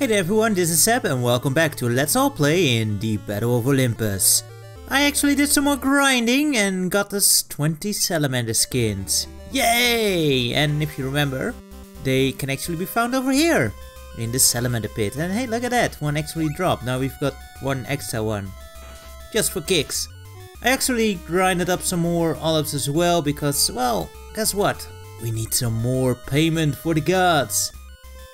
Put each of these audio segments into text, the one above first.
Hey there everyone, this is Seb and welcome back to Let's All Play in the Battle of Olympus. I actually did some more grinding and got us 20 salamander skins. Yay! And if you remember, they can actually be found over here in the salamander pit. And hey, look at that, one actually dropped. Now we've got one extra one. Just for kicks. I actually grinded up some more olives as well because, well, guess what? We need some more payment for the gods.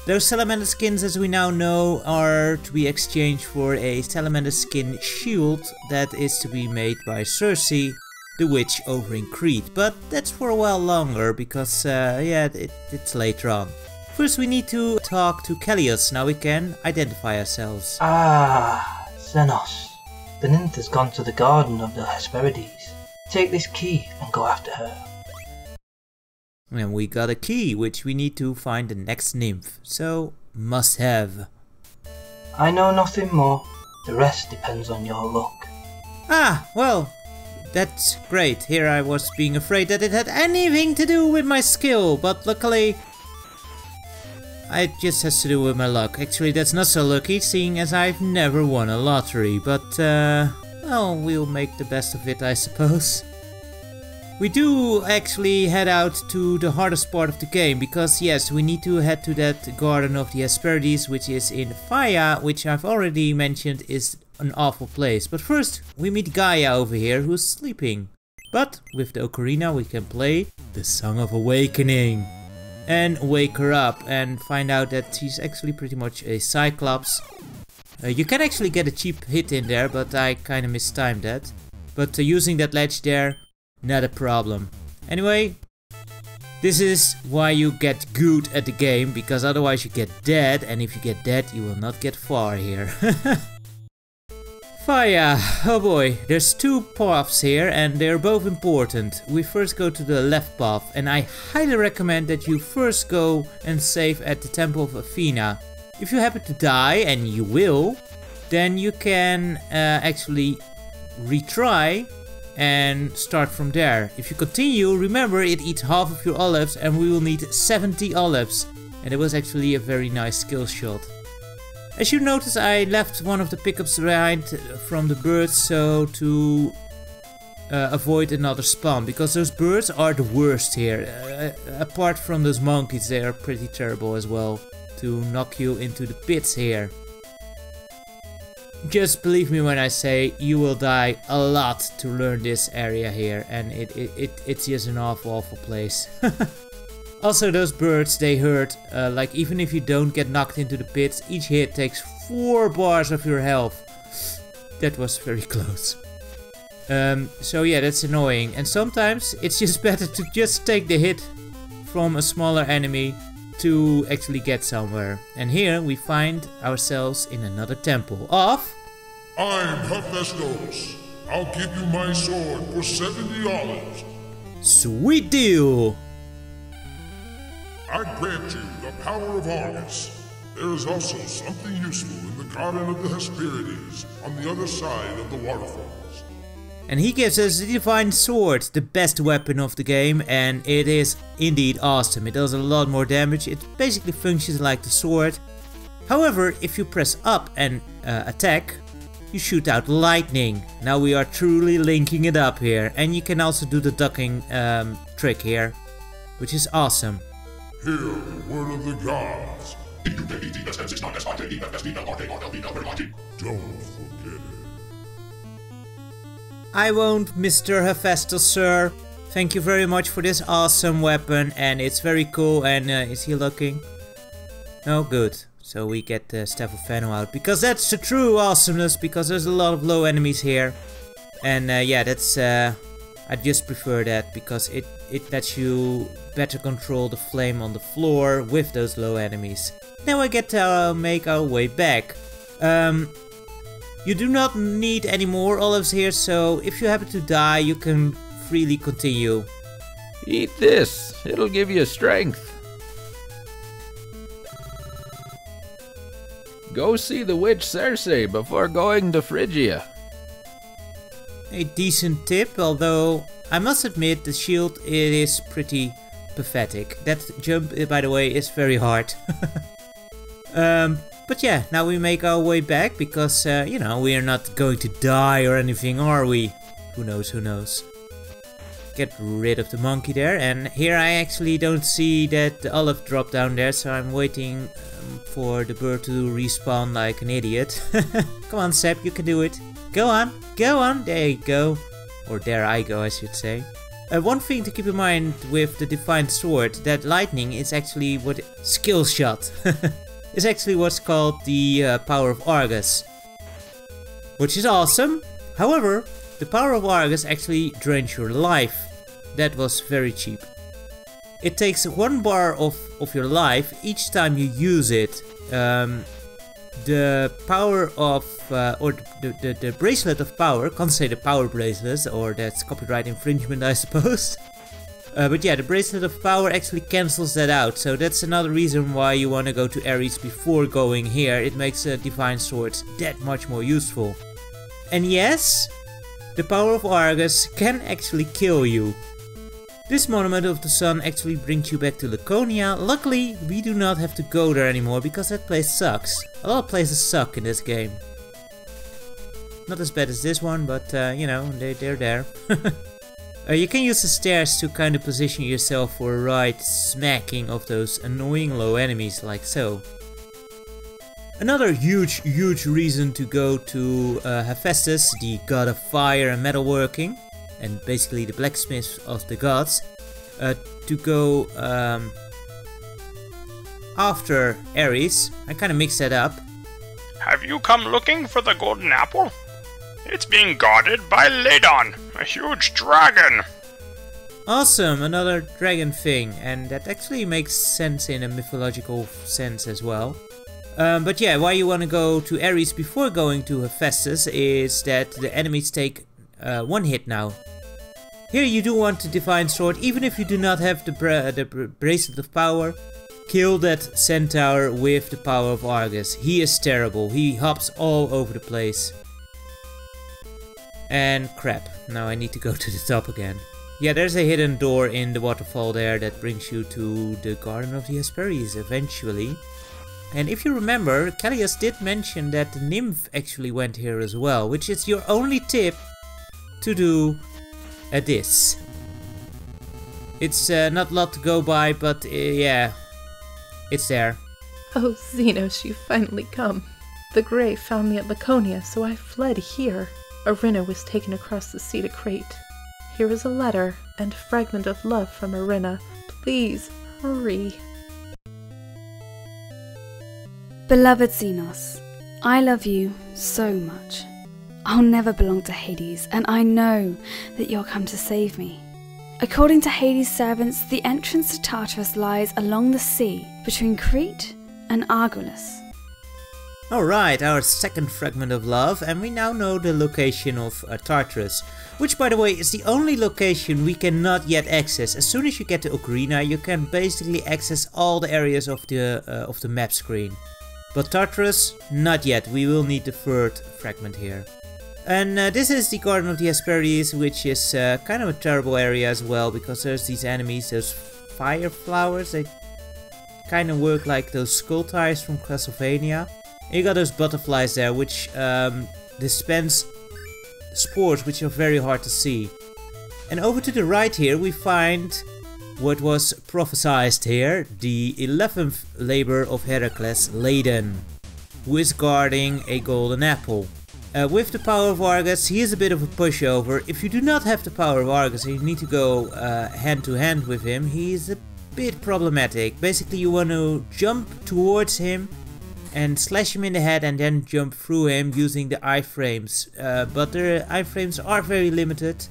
Those salamander skins, as we now know, are to be exchanged for a salamander skin shield that is to be made by Circe, the witch over in Crete. But that's for a while longer because, yeah, it's later on. First we need to talk to Keleos, now we can identify ourselves. Ah, Xenos. The nymph has gone to the garden of the Hesperides. Take this key and go after her. And we got a key, which we need to find the next nymph, so must have. I know nothing more. The rest depends on your luck. Ah, well, that's great. Here I was being afraid that it had anything to do with my skill, but luckily it just has to do with my luck. Actually, that's not so lucky, seeing as I've never won a lottery, but well, we'll make the best of it, I suppose. We do actually head out to the hardest part of the game, because yes, we need to head to that garden of the Hesperides, which is in Phthia, which I've already mentioned is an awful place. But first, we meet Gaia over here, who's sleeping. But with the ocarina we can play the Song of Awakening and wake her up and find out that she's actually pretty much a Cyclops. You can actually get a cheap hit in there, but I kinda mistimed that. But using that ledge there, not a problem. Anyway, this is why you get good at the game, because otherwise you get dead, and if you get dead you will not get far here. Phthia, oh boy, there's two paths here and they're both important. We first go to the left path, and I highly recommend that you first go and save at the temple of Athena. If you happen to die, and you will, then you can actually retry and start from there. If you continue, remember it eats half of your olives and we will need 70 olives. And it was actually a very nice skill shot. As you notice, I left one of the pickups behind from the birds so to avoid another spawn, because those birds are the worst here. Apart from those monkeys, they are pretty terrible as well to knock you into the pits here. Just believe me when I say you will die a lot to learn this area here, and it's just an awful place. Also, those birds, they hurt, like even if you don't get knocked into the pits, each hit takes 4 bars of your health. That was very close. So yeah, that's annoying, and sometimes it's just better to just take the hit from a smaller enemy to actually get somewhere. And here we find ourselves in another temple of... I'm Hephaestus. I'll give you my sword for 70 olives. Sweet deal! I grant you the power of Argus. There is also something useful in the garden of the Hesperides, on the other side of the waterfalls. And he gives us the Divine Sword, the best weapon of the game, and it is indeed awesome. It does a lot more damage, it basically functions like the sword. However, if you press up and attack, you shoot out lightning. Now we are truly linking it up here, and you can also do the ducking trick here, which is awesome. Hear the word of the gods. Don't forget it. I won't, Mr. Hephaestus, sir. Thank you very much for this awesome weapon, and it's very cool. And is he looking? No, good. So we get the Staff of Fano out, because that's the true awesomeness, because there's a lot of low enemies here. And yeah, that's I just prefer that, because it lets you better control the flame on the floor with those low enemies. Now I get to make our way back. You do not need any more olives here, so if you happen to die, you can freely continue. Eat this, it'll give you strength. Go see the witch Circe before going to Phrygia. A decent tip, although I must admit the shield, it is pretty pathetic. That jump, by the way, is very hard. But yeah, now we make our way back because, you know, we are not going to die or anything, are we? Who knows, who knows. Get rid of the monkey there, and here I actually don't see that the olive drop down there, so I'm waiting for the bird to respawn like an idiot. Come on, Seb, you can do it. Go on, there you go. Or there I go, I should say. One thing to keep in mind with the Divine Sword, that lightning is actually what... Skill shot! Is actually what's called the power of Argus. Which is awesome. However, the power of Argus actually drains your life. That was very cheap. It takes 1 bar of your life each time you use it. The power of, or the bracelet of power, can't say the power bracelet, or that's copyright infringement I suppose. But yeah, the bracelet of power actually cancels that out, so that's another reason why you want to go to Ares before going here. It makes Divine Swords that much more useful. And yes, the power of Argus can actually kill you. This Monument of the Sun actually brings you back to Laconia. Luckily, we do not have to go there anymore because that place sucks. A lot of places suck in this game. Not as bad as this one, but you know, they're there. You can use the stairs to kind of position yourself for a right smacking of those annoying low enemies like so. Another huge reason to go to Hephaestus, the god of fire and metalworking, and basically the blacksmith of the gods, to go after Ares. I kind of mixed that up. Have you come looking for the golden apple? It's being guarded by Ladon, a huge dragon. Awesome, another dragon thing, and that actually makes sense in a mythological sense as well. But yeah, why you want to go to Ares before going to Hephaestus is that the enemies take 1 hit now. Here you do want the Divine Sword, even if you do not have the Bracelet of Power. Kill that centaur with the power of Argus. He is terrible, he hops all over the place. And crap, now I need to go to the top again. Yeah, there's a hidden door in the waterfall there that brings you to the Garden of the Hesperides eventually. And if you remember, Keleos did mention that the nymph actually went here as well, which is your only tip to do at this. It's not a lot to go by, but yeah, it's there. Oh, Xenos, you've finally come. The Grey found me at Laconia, so I fled here. Erinna was taken across the sea to Crete. Here is a letter and fragment of love from Erinna. Please, hurry. Beloved Xenos, I love you so much. I'll never belong to Hades, and I know that you'll come to save me. According to Hades' servants, the entrance to Tartarus lies along the sea between Crete and Argolis. Alright, our second fragment of love, and we now know the location of Tartarus, which by the way is the only location we cannot yet access. As soon as you get to Ocarina, you can basically access all the areas of the map screen. But Tartarus, not yet, we will need the third fragment here. And this is the Garden of the Hesperides, which is kind of a terrible area as well, because there's these enemies, those fire flowers, they kind of work like those skull ties from Castlevania. And you got those butterflies there, which dispense spores, which are very hard to see. And over to the right here we find what was prophesized here, the 11th labor of Heracles, Ladon, who is guarding a golden apple. With the power of Argus, he is a bit of a pushover. If you do not have the power of Argus and you need to go hand to hand with him, he is a bit problematic. Basically you want to jump towards him and slash him in the head and then jump through him using the iframes. But the iframes are very limited,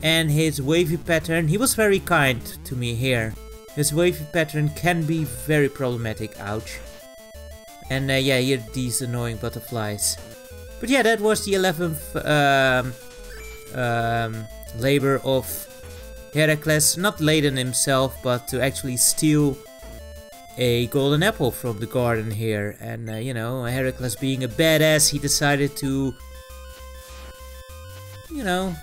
and his wavy pattern, he was very kind to me here. His wavy pattern can be very problematic, ouch. And yeah, here are these annoying butterflies. But yeah, that was the 11th labor of Heracles, not Ladon himself, but to actually steal a golden apple from the garden here. And you know, Heracles being a badass, he decided to, you know,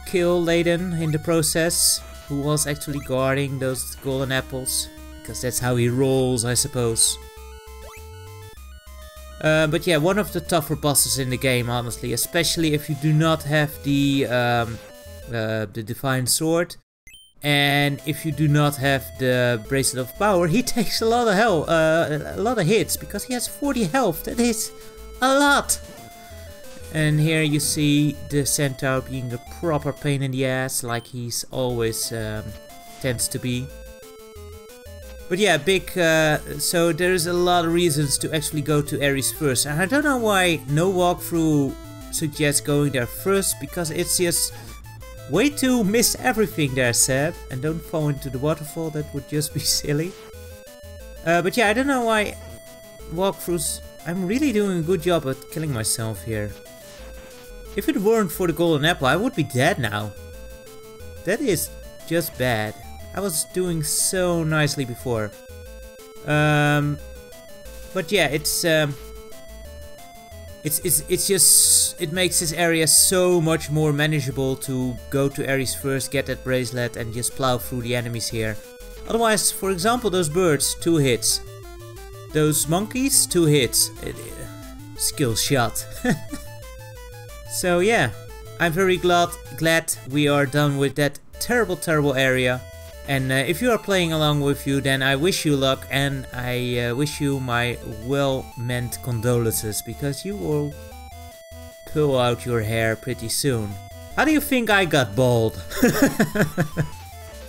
kill Ladon in the process, who was actually guarding those golden apples, because that's how he rolls, I suppose. But yeah, one of the tougher bosses in the game, honestly, especially if you do not have the Divine Sword, and if you do not have the Bracelet of Power. He takes a lot of hits, because he has 40 health. That is a lot. And here you see the Centaur being a proper pain in the ass, like he's always tends to be. But yeah, so there's a lot of reasons to actually go to Ares first. And I don't know why no walkthrough suggests going there first, because it's just way to miss everything there, Seb. And don't fall into the waterfall, that would just be silly. But yeah, I don't know why walkthroughs... I'm really doing a good job at killing myself here. If it weren't for the golden apple, I would be dead now. That is just bad. I was doing so nicely before. But yeah, it's just, it makes this area so much more manageable to go to Ares first, get that bracelet, and just plow through the enemies here. Otherwise, for example, those birds, 2 hits. Those monkeys, 2 hits. Skill shot. So yeah, I'm very glad we are done with that terrible area. And if you are playing along with you, then I wish you luck, and I wish you my well-meant condolences, because you will pull out your hair pretty soon. How do you think I got bald?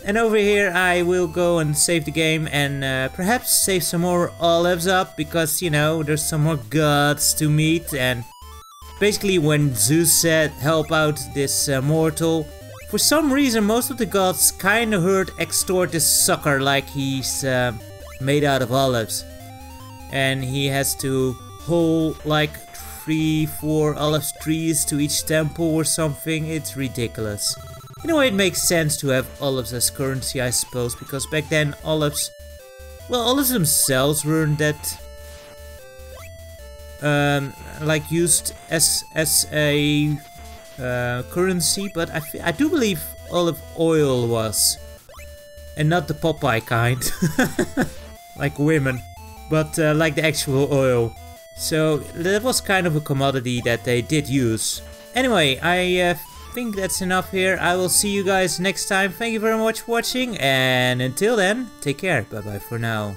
And over here I will go and save the game, and perhaps save some more olives up, because, you know, there's some more gods to meet. And basically when Zeus said help out this mortal, for some reason most of the gods kinda heard extort this sucker like he's made out of olives. And he has to haul like 3-4 olive trees to each temple or something. It's ridiculous. In a way it makes sense to have olives as currency, I suppose, because back then olives... well, olives themselves weren't that... like used as a currency, but I do believe olive oil was, and not the Popeye kind, like women, but like the actual oil. So that was kind of a commodity that they did use. Anyway, I think that's enough here. I will see you guys next time. Thank you very much for watching, and until then, take care. Bye bye for now.